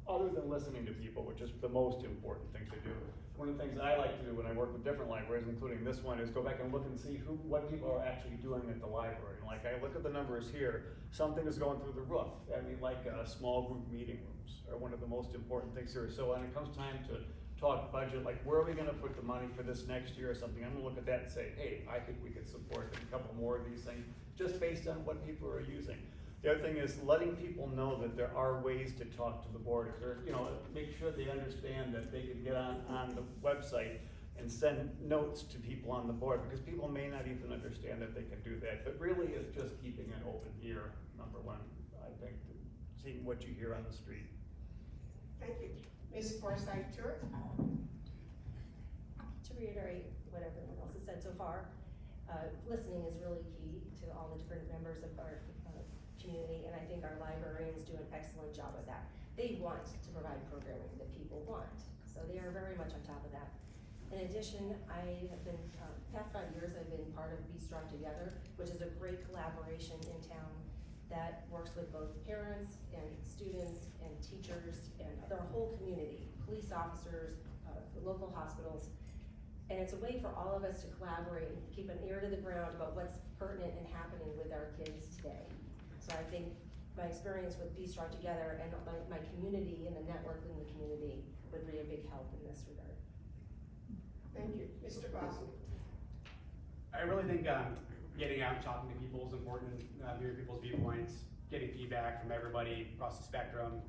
other than listening to people, which is the most important thing to do. One of the things I like to do when I work with different libraries, including this one, is go back and look and see what people are actually doing at the library. Like, I look at the numbers here, something is going through the roof. I mean, like small group meeting rooms are one of the most important things here. So when it comes time to talk budget, like where are we gonna put the money for this next year or something, I'm gonna look at that and say, hey, I think we could support a couple more of these things just based on what people are using. The other thing is letting people know that there are ways to talk to the board. If they're, make sure they understand that they can get on the website and send notes to people on the board, because people may not even understand that they can do that. But really, it's just keeping an open ear, number one, I think, seeing what you hear on the street. Thank you. Ms. Forsythe-Turk? To reiterate what everyone else has said so far, listening is really key to all the different members of our community, and I think our librarians do an excellent job of that. They want to provide programming that people want, so they are very much on top of that. In addition, I have been, past 5 years, I've been part of Be Strong Together, which is a great collaboration in town that works with both parents and students and teachers and their whole community, police officers, local hospitals. And it's a way for all of us to collaborate and keep an ear to the ground about what's pertinent and happening with our kids today. So I think my experience with Be Strong Together and my community and the network in the community would be a big help in this regard. Thank you. Mr. Boston? I really think getting out and talking to people is important, hearing people's viewpoints, getting feedback from everybody across the spectrum.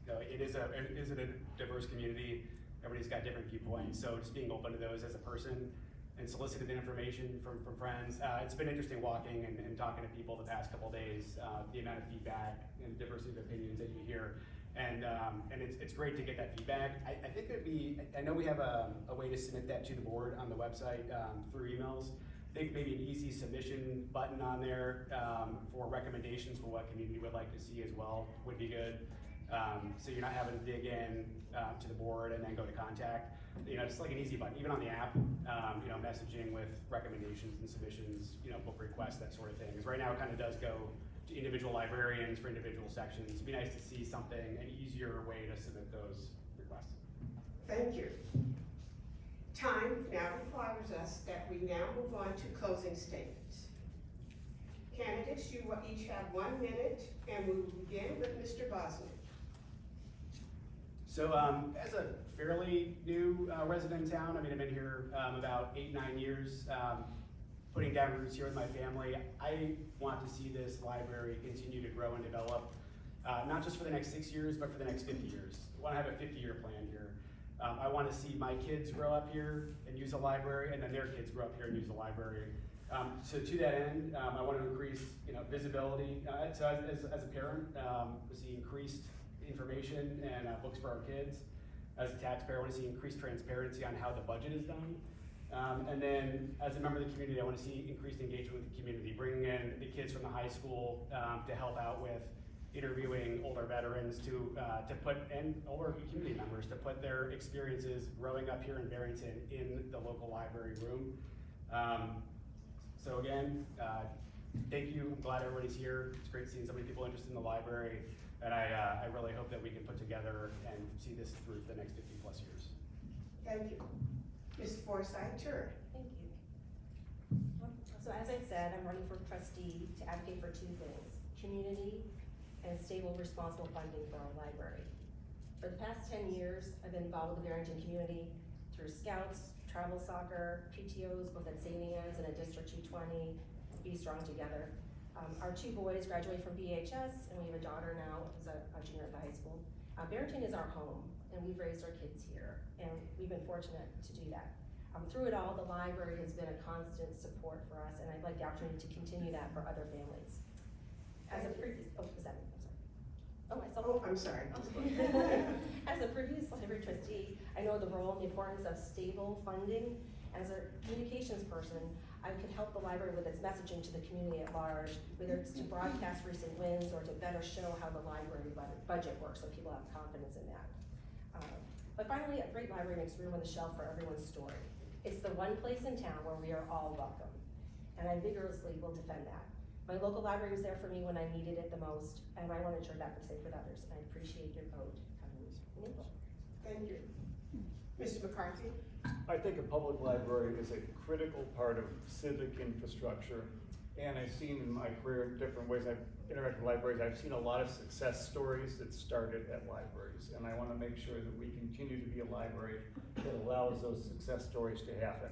It is a diverse community. Everybody's got different viewpoints, so just being open to those as a person and soliciting information from friends. It's been interesting walking and talking to people the past couple days, the amount of feedback and diversity of opinions that you hear. And it's great to get that feedback. I think I know we have a way to submit that to the board on the website through emails. I think maybe an easy submission button on there for recommendations for what community would like to see as well would be good. So you're not having to dig in to the board and then go to contact. Just like an easy button, even on the app, messaging with recommendations and submissions, book requests, that sort of thing. Because right now it kind of does go to individual librarians for individual sections. It'd be nice to see something, an easier way to submit those requests. Thank you. Time now requires us that we now move on to closing statements. Candidates, you will each have 1 minute, and we will begin with Mr. Bosnick. So as a fairly new resident in town, I've been here about 8-9 years, putting down roots here with my family. I want to see this library continue to grow and develop, not just for the next 6 years, but for the next 50 years. I want to have a 50-year plan here. I want to see my kids grow up here and use the library, and then their kids grow up here and use the library. So to that end, I want to increase visibility. So as a parent, we see increased information and books for our kids. As a taxpayer, I want to see increased transparency on how the budget is done. And then as a member of the community, I want to see increased engagement with the community, bringing in the kids from the high school to help out with interviewing older veterans and older community members to put their experiences growing up here in Barrington in the local library room. So again, thank you. I'm glad everybody's here. It's great seeing so many people interested in the library. And I really hope that we can put together and see this through for the next 50+ years. Thank you. Ms. Forsythe Turd. Thank you. So as I said, I'm running for trustee to advocate for 2 things: community and stable, responsible funding for our library. For the past 10 years, I've been involved with the Barrington community through Scouts, travel soccer, PTOs, both at St. Anne's and at District 220, Be Strong Together. Our 2 boys graduated from BHS, and we have a daughter now who's a junior at the high school. Barrington is our home, and we've raised our kids here, and we've been fortunate to do that. Through it all, the library has been a constant support for us, and I'd like the opportunity to continue that for other families. As a previous, I'm sorry. As a previous library trustee, I know the role and the importance of stable funding. As a communications person, I could help the library with its messaging to the community at large, whether it's to broadcast recent wins or to better show how the library budget works so people have confidence in that. But finally, a great library makes room on the shelf for everyone's story. It's the one place in town where we are all welcome, and I vigorously will defend that. My local library was there for me when I needed it the most, and I want to ensure that for sake with others. I appreciate your vote coming in April. Thank you. Mr. McCarthy. I think a public library is a critical part of civic infrastructure, and I've seen in my career in different ways I've interacted with libraries, I've seen a lot of success stories that started at libraries, and I want to make sure that we continue to be a library that allows those success stories to happen.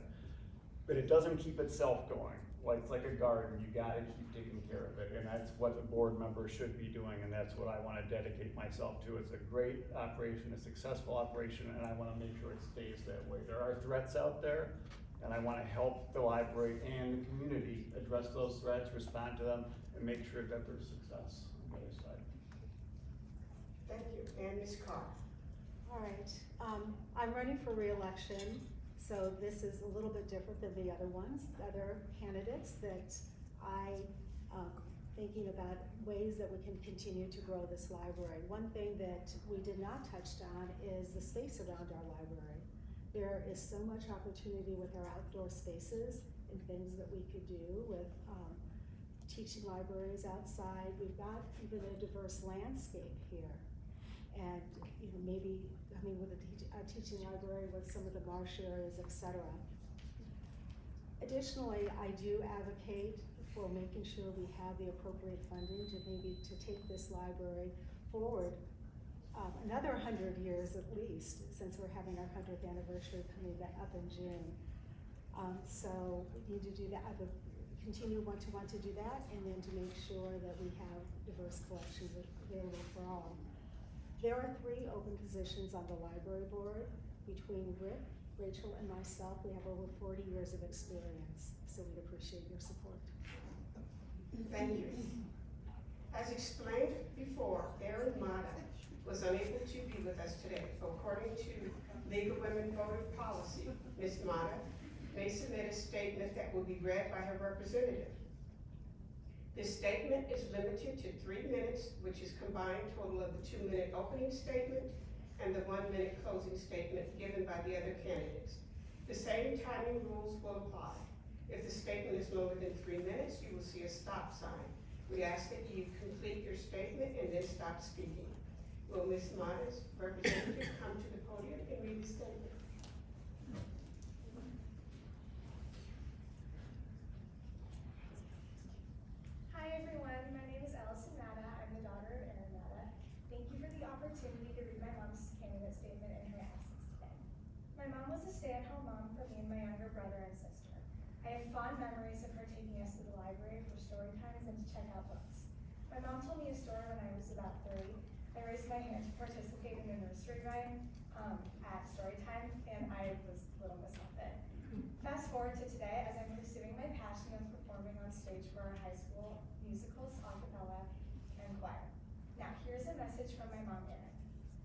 But it doesn't keep itself going. It's like a garden, you gotta keep taking care of it, and that's what the board member should be doing, and that's what I wanna dedicate myself to. It's a great operation, a successful operation, and I wanna make sure it stays that way. There are threats out there, and I wanna help the library and the community address those threats, respond to them, and make sure that there's success on the other side. Thank you. And Ms. Carr. All right, I'm running for re-election, so this is a little bit different than the other ones, the other candidates that thinking about ways that we can continue to grow this library. One thing that we did not touch on is the space around our library. There is so much opportunity with our outdoor spaces and things that we could do with teaching libraries outside. We've got even a diverse landscape here. And maybe, with a teaching library with some of the marsh areas, etc. Additionally, I do advocate for making sure we have the appropriate funding to maybe to take this library forward another 100 years at least, since we're having our 100th anniversary coming back up in June. So we need to do that. I would want to do that, and then to make sure that we have diverse collections available for all. There are 3 open positions on the library board. Between Rick, Rachel, and myself, we have over 40 years of experience, so we'd appreciate your support. Thank you. As explained before, Erin Mata was unable to be with us today. So according to League of Women Voters policy, Ms. Mata may submit a statement that will be read by her representative. This statement is limited to 3 minutes, which is combined total of the 2-minute opening statement and the 1-minute closing statement given by the other candidates. The same timing rules will apply. If the statement is longer than 3 minutes, you will see a stop sign. We ask that you complete your statement and then stop speaking. Will Ms. Mata's representative come to the podium and read the statement? Hi everyone, my name is Allison Mata. I'm the daughter of Erin Mata. Thank you for the opportunity to read my mom's candidate statement in her absence today. My mom was a stay-at-home mom for me and my younger brother and sister. I have fond memories of her taking us to the library for story times and to check out books. My mom told me a story when I was about 3. I raised my hand to participate in a nursery rhyme at story time, and I was little Miss Muffet. Fast forward to today, as I'm pursuing my passion of performing on stage for our high school musicals, a cappella, and choir. Now, here's a message from my mom, Erin.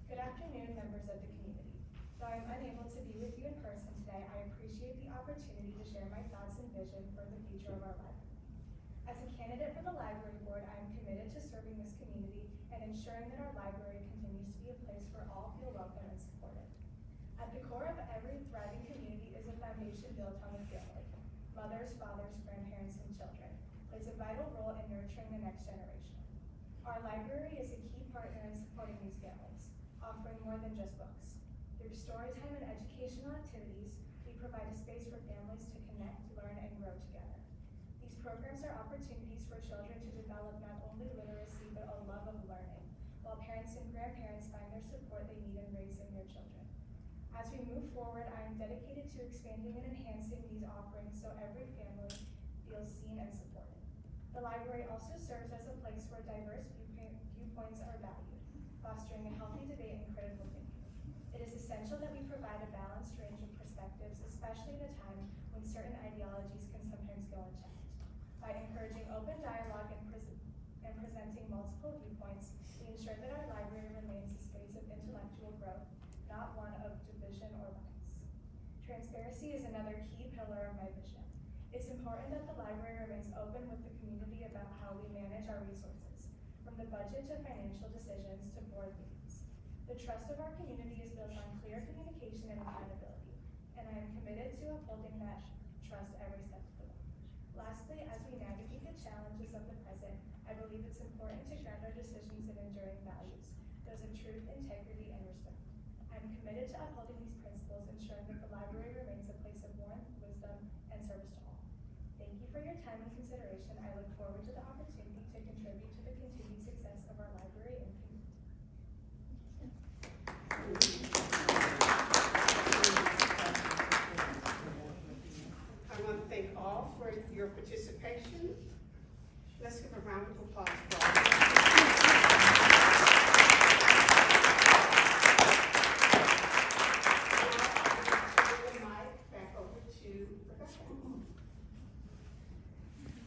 Good afternoon, members of the community. Though I'm unable to be with you in person today, I appreciate the opportunity to share my thoughts and vision for the future of our library. As a candidate for the library board, I am committed to serving this community and ensuring that our library continues to be a place where all feel welcome and supported. At the core of every thriving community is a foundation built on the family. Mothers, fathers, grandparents, and children plays a vital role in nurturing the next generation. Our library is a key partner in supporting these families, offering more than just books. Through storytime and educational activities, we provide a space for families to connect, learn, and grow together. These programs are opportunities for children to develop not only literacy, but a love of learning, while parents and grandparents find their support they need in raising their children. As we move forward, I am dedicated to expanding and enhancing these offerings so every family feels seen and supported. The library also serves as a place where diverse viewpoints are valued, fostering a healthy debate and critical thinking. It is essential that we provide a balanced range of perspectives, especially at a time when certain ideologies can sometimes go unchecked. By encouraging open dialogue and presenting multiple viewpoints, we ensure that our library remains a space of intellectual growth, not one of division or bias. Transparency is another key pillar of my vision. It's important that the library remains open with the community about how we manage our resources, from the budget to financial decisions to board meetings. The trust of our community is built on clear communication and accountability, and I am committed to upholding that trust every step of the way. Lastly, as we navigate the challenges of the present, I believe it's important to ground our decisions in enduring values, those of truth, integrity, and respect. I'm committed to upholding these principles, ensuring that the library remains a place of warmth, wisdom, and service to all. Thank you for your time and consideration. I look forward to the opportunity to contribute to the continued success of our library and community. I want to thank all for your participation. Let's give a round of applause for all. Now, I will turn the mic back over to Rebecca.